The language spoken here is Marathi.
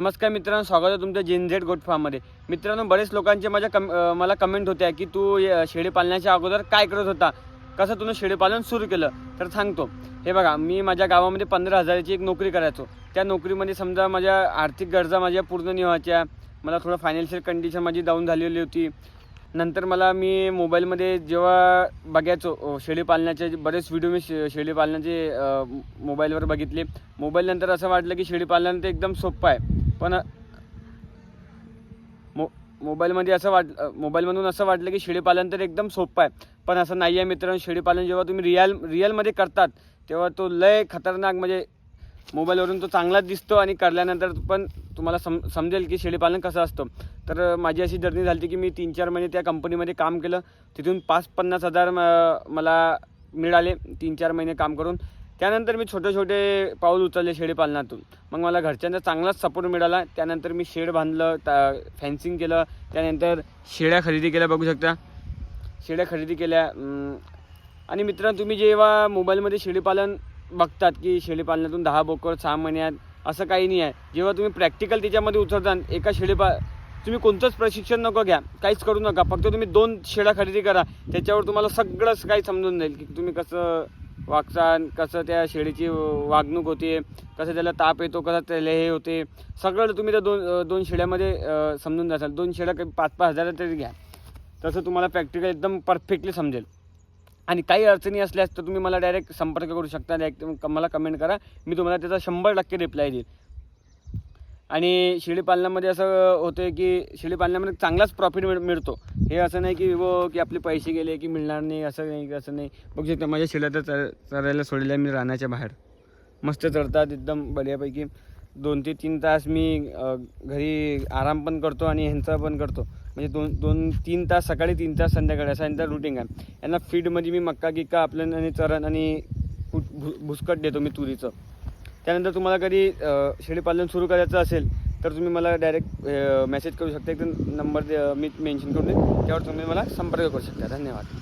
नमस्कार मित्रांनो, स्वागत आहे तुमचं जेनझेड गोट फार्ममध्ये. मित्रांनो, बरेच लोकांचे मला कमेंट होत्या की तू शेळी पालनाच्या अगोदर काय करत होता, कसं तुला शेळी पालन सुरू केलं. तर सांगतो. हे बघा, मी माझ्या गावामध्ये 15,000ची एक नोकरी करायचो. त्या नोकरीमध्ये समजा माझ्या आर्थिक गरजा माझ्या पूर्ण नाही व्हायच्या. मला थोडं फायनान्शियल कंडिशन माझी डाऊन झालेली होती. नंतर मी मोबाईलमध्ये जेव्हा बघायचो शेळी पालनाचे बरेच व्हिडिओ मी शेळी पालनाचे मोबाईलवर बघितले. मोबाईलनंतर असं वाटलं की शेळी पालन ते एकदम सोपं आहे. पण मोबाईलमधून असं वाटलं की शेळीपालन तर एकदम सोपं आहे, पण असं नाही आहे मित्रांनो. शेळीपालन जेव्हा तुम्ही रिअलमध्ये करतात तेव्हा तो लय खतरनाक, म्हणजे मोबाईलवरून तो चांगलाच दिसतो आणि करल्यानंतर पण तुम्हाला समजेल की शेळीपालन कसं असतं. तर माझी अशी जर्नी झाली की मी 3-4 महिने त्या कंपनीमध्ये काम केलं. तिथून 5-50 हजार मला मिळाले 3-4 महिने काम करून. त्यानंतर मी छोटे पाऊल उचलले शेळीपालनातून. मग मला घरच्यांचा चांगलाच सपोर्ट मिळाला. त्यानंतर मी शेड बांधलं, फॅन्सिंग केलं. त्यानंतर शेळ्या खरेदी केल्या, बघू शकता शेळ्या खरेदी केल्या. आणि मित्रांनो, तुम्ही जेव्हा मोबाईलमध्ये शेळीपालन बघतात की शेळीपालनातून 10 बोकड 6 महिन्यात, असं काही नाही आहे. जेव्हा तुम्ही प्रॅक्टिकल त्याच्यामध्ये उतरता, एका तुम्ही कोणतंच प्रशिक्षण नको घ्या, काहीच करू नका. फक्त तुम्ही 2 शेळ्या खरेदी करा. त्याच्यावर तुम्हाला सगळंच काही समजून जाईल की तुम्ही कसं वागसान, कसं त्या शेळीची वागणूक होते, कसं त्याला ताप येतो, कसं त्याला हे होते, सगळं तुम्ही त्या दोन शेळ्यामध्ये समजून जासाल. 2 शेळ्या काही 5-5 हजार तरी घ्या. तसं तुम्हाला प्रॅक्टिकल एकदम परफेक्टली समजेल. आणि काही अडचणी असल्यास तर तुम्ही मला डायरेक्ट संपर्क करू शकता. डायरेक्ट मला कमेंट करा, मी तुम्हाला त्याचा 100% रिप्लाय देईल. आणि शेळीपालनामध्ये असं होतं की शेळीपालनामध्ये चांगलाच प्रॉफिट मिळतो. हे असं नाही की आपले पैसे गेले की मिळणार नाही, असं नाही. बघू शकता माझ्या शेळ्या तर चरायला सोडलेल्या मी रानाच्या बाहेर. मस्त चरतात एकदम बढियापैकी. 2 ते 3 तास मी घरी आराम पण करतो आणि ह्यांचा पण करतो. म्हणजे 2-3 तास सकाळी, 3 तास संध्याकाळी, असा यांचा रुटीन आहे. यांना फीडमध्ये मी मक्का गिक्का आपलं आणि चरण आणि भुसकट देतो मी तुरीचं. त्यानंतर तुम्हाला कधी शेळीपालन सुरू करायचं असेल तर तुम्ही मला डायरेक्ट मेसेज करू शकता. एक नंबर मी मेन्शन करून देईन, त्यावर तुम्ही मला संपर्क करू शकता. धन्यवाद.